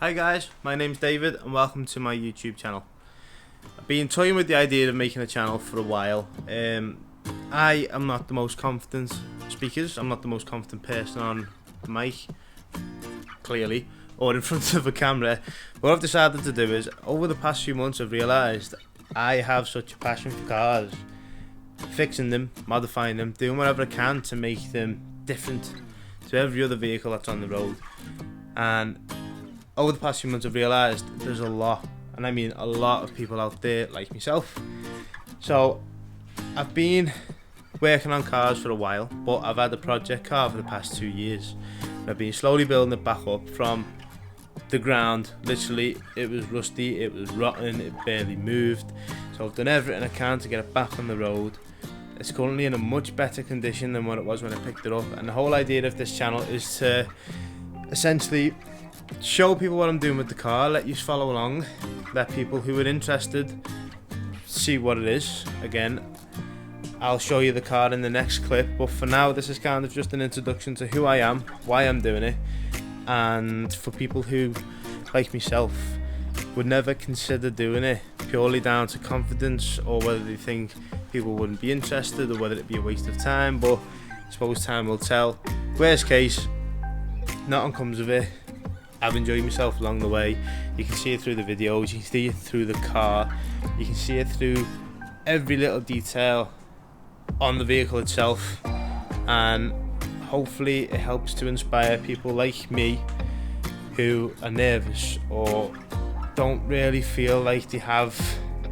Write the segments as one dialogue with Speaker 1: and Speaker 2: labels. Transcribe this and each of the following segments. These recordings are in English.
Speaker 1: Hi guys, my name's David and welcome to my YouTube channel. I've been toying with the idea of making a channel for a while. I am not the most confident speakers, I'm not the most confident person on the mic, clearly, or in front of a camera. What I've decided to do is, over the past few months I've realised I have such a passion for cars, fixing them, modifying them, doing whatever I can to make them different to every other vehicle that's on the road. And over the past few months I've realised there's a lot, and I mean a lot of people out there like myself. So I've been working on cars for a while, but I've had a project car for the past 2 years. And I've been slowly building it back up from the ground. Literally, it was rusty, it was rotten, it barely moved. So I've done everything I can to get it back on the road. It's currently in a much better condition than what it was when I picked it up. And the whole idea of this channel is to essentially show people what I'm doing with the car, let you follow along, let people who are interested see what it is. Again, I'll show you the car in the next clip, but for now this is kind of just an introduction to who I am, why I'm doing it, and for people who, like myself, would never consider doing it purely down to confidence, or whether they think people wouldn't be interested, or whether it'd be a waste of time. But I suppose time will tell. Worst case, nothing comes of it. I've enjoyed myself along the way. You can see it through the videos, you can see it through the car, you can see it through every little detail on the vehicle itself, and hopefully it helps to inspire people like me who are nervous or don't really feel like they have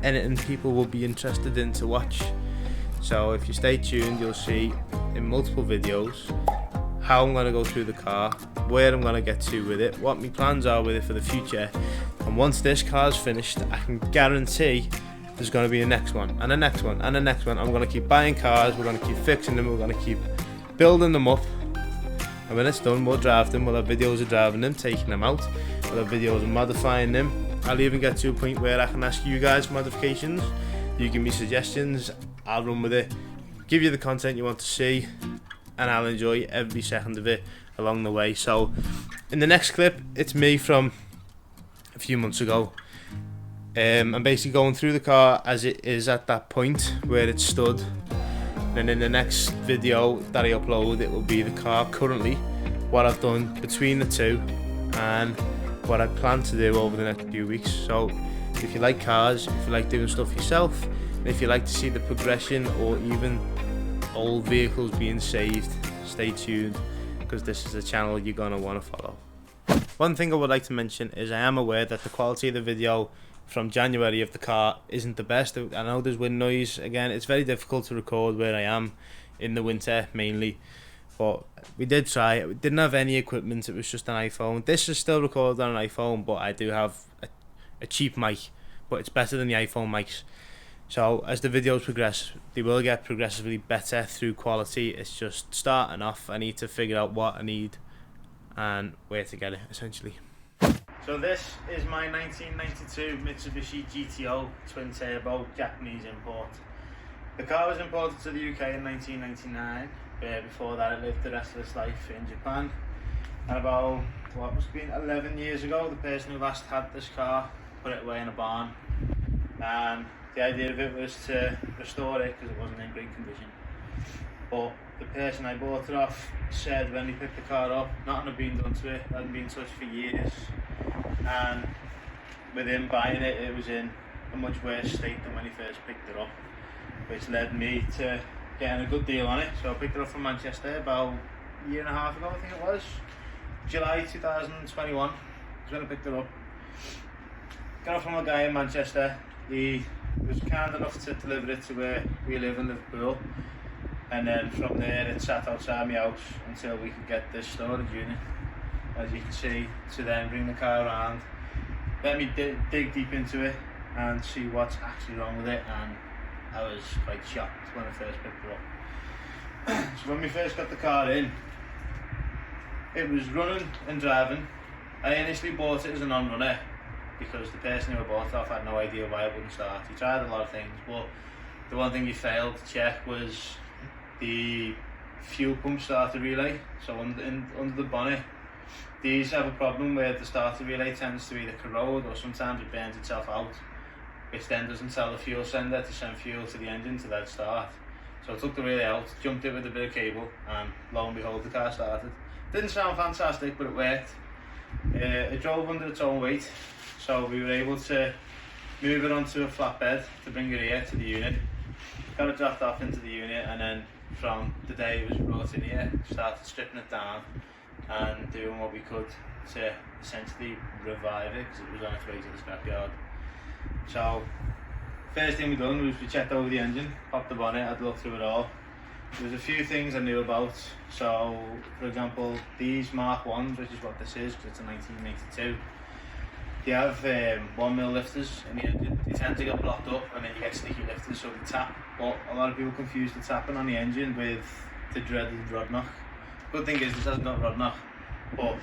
Speaker 1: anything people will be interested in to watch. So if you stay tuned, you'll see in multiple videos how I'm going to go through the car, where I'm going to get to with it, what my plans are with it for the future. And once this car's finished, I can guarantee there's going to be a next one, and a next one, and a next one. I'm going to keep buying cars, we're going to keep fixing them, we're going to keep building them up. And when it's done, we'll drive them, we'll have videos of driving them, taking them out, we'll have videos of modifying them. I'll even get to a point where I can ask you guys for modifications. You give me suggestions, I'll run with it, give you the content you want to see, and I'll enjoy every second of it along the way. So in the next clip, it's me from a few months ago. I'm basically going through the car as it is at that point where it stood. And in the next video that I upload, it will be the car currently, what I've done between the two, and what I plan to do over the next few weeks. So if you like cars, if you like doing stuff yourself, and if you like to see the progression or even old vehicles being saved, stay tuned, because this is a channel you're going to want to follow. One thing I would like to mention is I am aware that the quality of the video from January of the car isn't the best. I know there's wind noise. Again, it's very difficult to record where I am in the winter mainly, but we did try it. We didn't have any equipment, it was just an iPhone. This is still recorded on an iPhone, but I do have a cheap mic, but it's better than the iPhone mics. So as the videos progress, they will get progressively better through quality. It's just starting off. I need to figure out what I need and where to get it, essentially. So this is my 1992 Mitsubishi GTO twin turbo Japanese import. The car was imported to the UK in 1999. Before that, it lived the rest of its life in Japan. And about, what must have been 11 years ago, the person who last had this car put it away in a barn. And the idea of it was to restore it because it wasn't in great condition. But the person I bought it off said when he picked the car up, nothing had been done to it, it hadn't been touched for years. And with him buying it, it was in a much worse state than when he first picked it up, which led me to getting a good deal on it. So I picked it up from Manchester about a year and a half ago, I think it was. July 2021 is when I picked it up. Got it from a guy in Manchester. He was kind enough to deliver it to where we live in Liverpool, and then from there it sat outside my house until we could get this storage unit, as you can see, to then bring the car around, let me dig deep into it and see what's actually wrong with it. And I was quite shocked when I first picked it up. So when we first got the car in, it was running and driving. I initially bought it as a non-runner because the person who I bought it off had no idea why it wouldn't start. He tried a lot of things, but the one thing he failed to check was the fuel pump starter relay. So under the bonnet, these have a problem where the starter relay tends to either corrode or sometimes it burns itself out, which then doesn't tell the fuel sender to send fuel to the engine to then start. So I took the relay out, jumped it with a bit of cable, and lo and behold the car started. Didn't sound fantastic, but it worked. It drove under its own weight, so we were able to move it onto a flatbed to bring it here to the unit. Got it dropped off into the unit, and then from the day it was brought in here, started stripping it down and doing what we could to essentially revive it because it was on its way to the scrapyard. So first thing we done was we checked over the engine, popped the bonnet, had a look through it all. There was a few things I knew about. So for example, these Mark 1s, which is what this is because it's a 1982, they have 1mm lifters in the engine. They tend to get blocked up and then you get sticky lifters, so they tap. But a lot of people confuse the tapping on the engine with the dreaded rod knock. Good thing is this hasn't got rod knock, but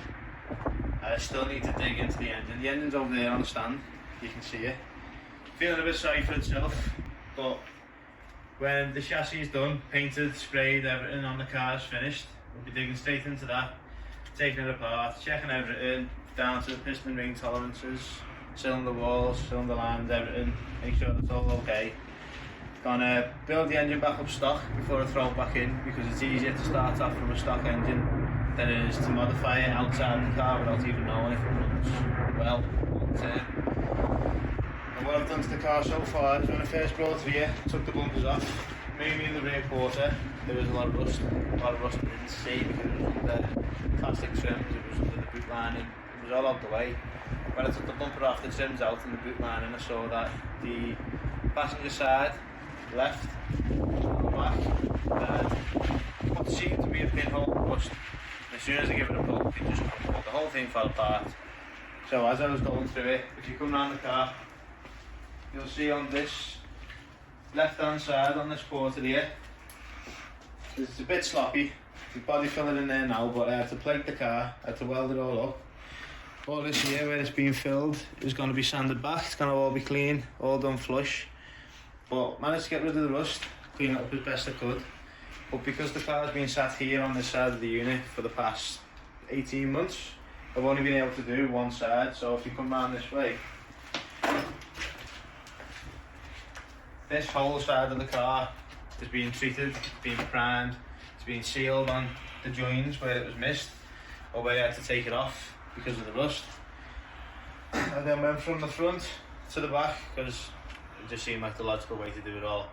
Speaker 1: I still need to dig into the engine. The engine's over there on the stand, you can see it. Feeling a bit sorry for itself, but when the chassis is done, painted, sprayed, everything on the car is finished, we'll be digging straight into that, taking it apart, checking everything, down to the piston ring tolerances, cylinder walls, cylinder lines, everything, make sure it's all okay. Gonna build the engine back up stock before I throw it back in, because it's easier to start off from a stock engine than it is to modify it outside the car without even knowing if it runs well long term. And what I've done to the car so far is when I first brought it here, took the bumpers off, mainly in the rear quarter. There was a lot of rust I didn't see because it was under plastic trims, it was under the boot lining, it was all out the way. When I took the bumper off, the trims out and the boot lining, I saw that the passenger side left and back what seemed to be a pinhole rust. As soon as I give it a poke, it just the whole thing fell apart. So as I was going through it, if you come round the car, you'll see on this left hand side on this quarter here, it's a bit sloppy. The body filling in there now, but I had to plate the car, I had to weld it all up. All this here where it's been filled is going to be sanded back, it's going to all be clean, all done flush. But managed to get rid of the rust, clean it up as best I could. But because the car's been sat here on this side of the unit for the past 18 months, I've only been able to do one side. So if you come round this way, this whole side of the car is being treated, being primed, it's being sealed on the joins where it was missed or where I had to take it off because of the rust. And then went from the front to the back because it just seemed like the logical way to do it all.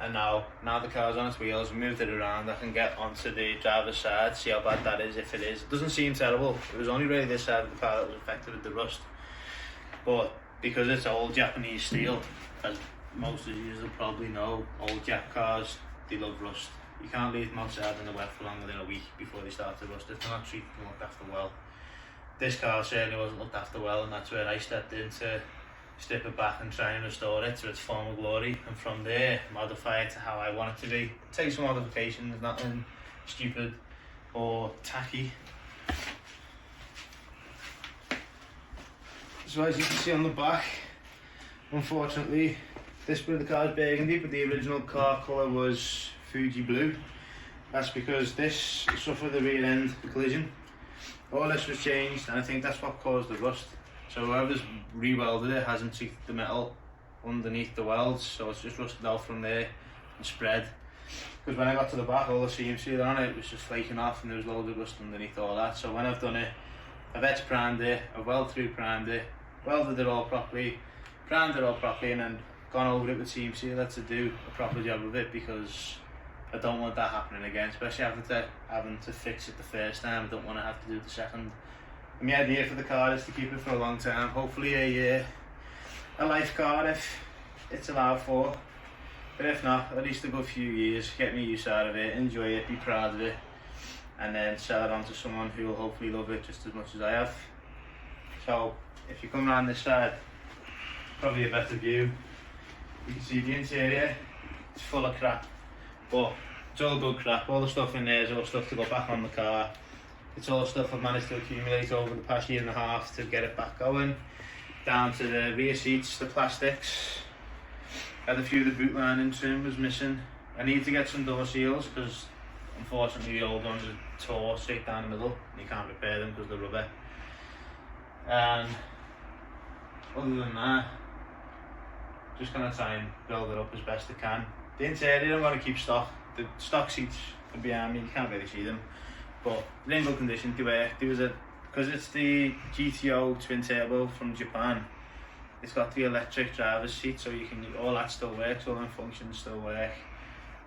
Speaker 1: And now the car's on its wheels, we moved it around, I can get onto the driver's side, see how bad that is, if it is. It doesn't seem terrible, it was only really this side of the car that was affected with the rust. But because it's old Japanese steel, as most of you will probably know, old Jap cars, they love rust. You can't leave them outside in the wet for longer than a week before they start to rust if they're not treated and looked after well. This car certainly wasn't looked after well, and that's where I stepped in to strip it back and try and restore it to its former glory, and from there modify it to how I want it to be. Take some modifications, nothing stupid or tacky. So as you can see on the back, unfortunately this bit of the car is burgundy, but the original car colour was Fuji blue. That's because this suffered the rear end collision. All this was changed, and I think that's what caused the rust. So whoever's re-welded it hasn't treated the metal underneath the welds, so it's just rusted out from there and spread. Because when I got to the back, all the seam sealer on it was just flaking off and there was loads of rust underneath all that. So when I've done it, I've edge primed it, I've weld through primed it, welded it all properly, primed it all properly, and then gone over it with seam sealer to do a proper job of it, because I don't want that happening again, especially after having to fix it the first time. I don't want to have to do it the second. And my idea for the car is to keep it for a long time, hopefully a life car if it's allowed for, but if not, at least a good few years, get me use out of it, enjoy it, be proud of it, and then sell it on to someone who will hopefully love it just as much as I have. So if you come around this side, probably a better view, you can see the interior, it's full of crap, but it's all good crap. All the stuff in there is all stuff to go back on the car. It's all stuff I've managed to accumulate over the past year and a half to get it back going. Down to the rear seats, the plastics. Had a few of the boot lining trim was missing. I need to get some door seals because unfortunately the old ones are tore straight down the middle and you can't repair them because they're rubber. And other than that, just going to try and build it up as best I can. The interior I'm going to keep stock. The stock seats are behind me, you can't really see them, but they're in good condition. They work. Because it's the GTO twin turbo from Japan, it's got the electric driver's seat, so you can, all that still works, all them functions still work.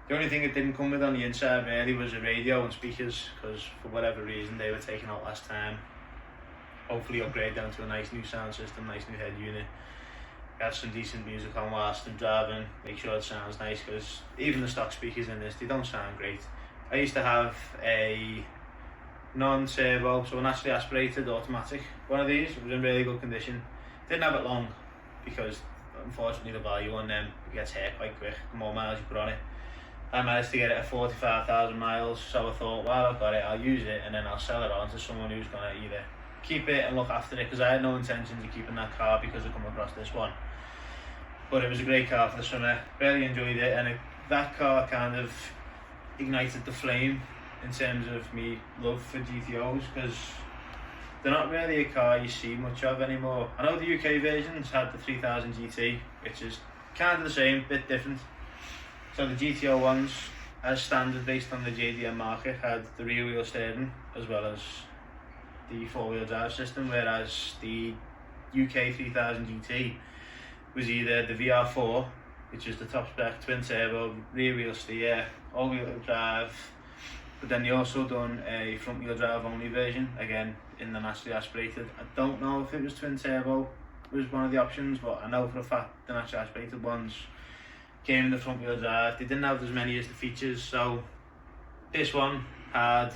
Speaker 1: The only thing it didn't come with on the inside really was a radio and speakers, because for whatever reason they were taken out last time. Hopefully upgrade them to a nice new sound system, nice new head unit. Have some decent music on whilst I'm driving, make sure it sounds nice, because even the stock speakers in this, they don't sound great. I used to have a non-turbo, so a naturally aspirated automatic one of these. It was in really good condition. Didn't have it long because unfortunately the value on them gets hit quite quick the more miles you put on it. I managed to get it at 45,000 miles, so I thought, well, I've got it, I'll use it and then I'll sell it on to someone who's going to either keep it and look after it, because I had no intentions of keeping that car because I come across this one. But it was a great car for the summer, really enjoyed it, and that car kind of ignited the flame in terms of me love for GTOs, because they're not really a car you see much of anymore. I know the UK versions had the 3000 GT, which is kind of the same, bit different. So the GTO ones, as standard based on the JDM market, had the rear wheel steering as well as the four-wheel drive system, whereas the UK 3000 GT was either the VR4, which is the top spec twin turbo, rear wheel steer, all-wheel drive, but then they also done a front wheel drive only version, again in the naturally aspirated. I don't know if it was twin turbo was one of the options, but I know for a fact the naturally aspirated ones came in the front wheel drive. They didn't have as many as the features, so this one had,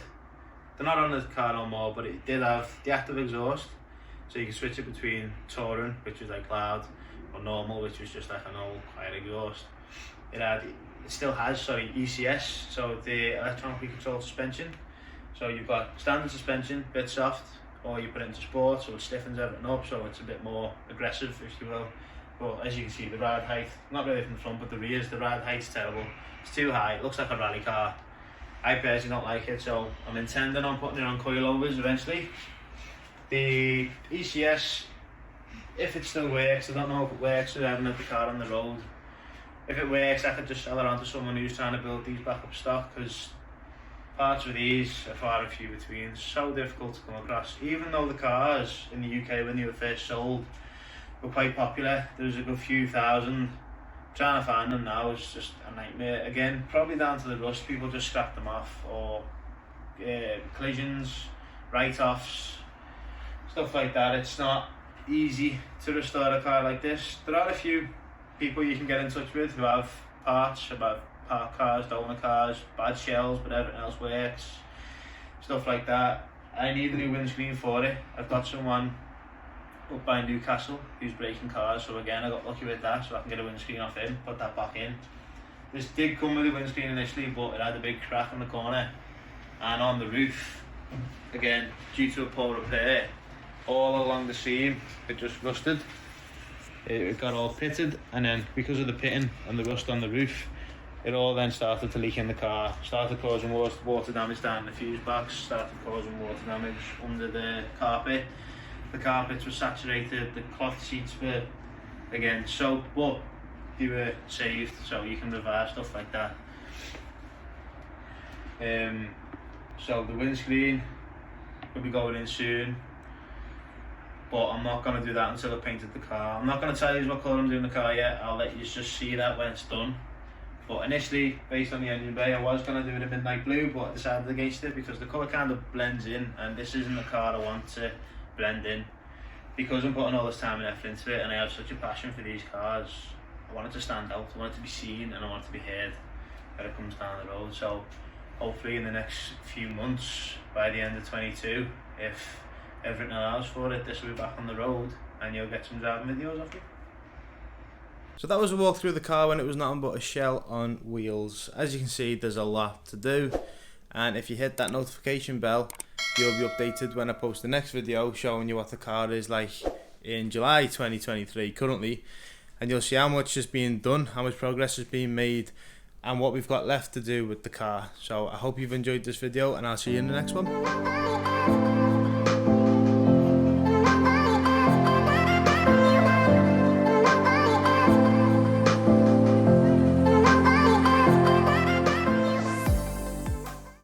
Speaker 1: they're not on the car no more, but it did have the active exhaust, so you can switch it between touring, which is like loud, or normal, which was just like an old quiet exhaust. It still has, ECS, so the electronically controlled suspension. So you've got standard suspension, bit soft, or you put it into sport, so it stiffens everything up, so it's a bit more aggressive, if you will. But as you can see, the ride height, not really from the front, but the rear, the ride height's terrible. It's too high, it looks like a rally car. I personally don't like it, so I'm intending on putting it on coilovers eventually. The ECS, if it still works, I don't know if it works, so I haven't had the car on the road. If it works, I could just sell it on to someone who's trying to build these back up stock, because parts of these are far and few between. It's so difficult to come across. Even though the cars in the UK when they were first sold were quite popular, there was a good few thousand. Trying to find them now is just a nightmare. Again, probably down to the rust, people just scrap them off, or collisions, write-offs, stuff like that. It's not easy to restore a car like this. There are a few people you can get in touch with who have parts about parked cars, donor cars, bad shells, but everything else works, stuff like that. I need a new windscreen for it. I've got someone up by Newcastle who's breaking cars, so again I got lucky with that, so I can get a windscreen off him, put that back in. This did come with a windscreen initially, but it had a big crack in the corner, and on the roof, again due to a poor repair, all along the seam it just rusted. It got all pitted, and then because of the pitting and the rust on the roof, it all then started to leak in the car, started causing water damage down the fuse box, started causing water damage under the carpet. The carpets were saturated, the cloth seats were again soaked, but they were saved, so you can reverse stuff like that. So the windscreen will be going in soon, but I'm not going to do that until I painted the car. I'm not going to tell you what colour I'm doing the car yet, I'll let you just see that when it's done. But initially, based on the engine bay, I was going to do it in midnight blue, but I decided against it because the colour kind of blends in, and this isn't the car I want to blend in. Because I'm putting all this time and effort into it, and I have such a passion for these cars, I want it to stand out, I want it to be seen, and I want it to be heard when it comes down the road. So hopefully in the next few months, by the end of 22, if everything allows for it, this will be back on the road and you'll get some driving videos of it. So that was a walk through the car when it was nothing but a shell on wheels. As you can see, there's a lot to do, and if you hit that notification bell, you'll be updated when I post the next video showing you what the car is like in July 2023 currently, and you'll see how much is being done, how much progress is being made and what we've got left to do with the car. So I hope you've enjoyed this video, and I'll see you in the next one.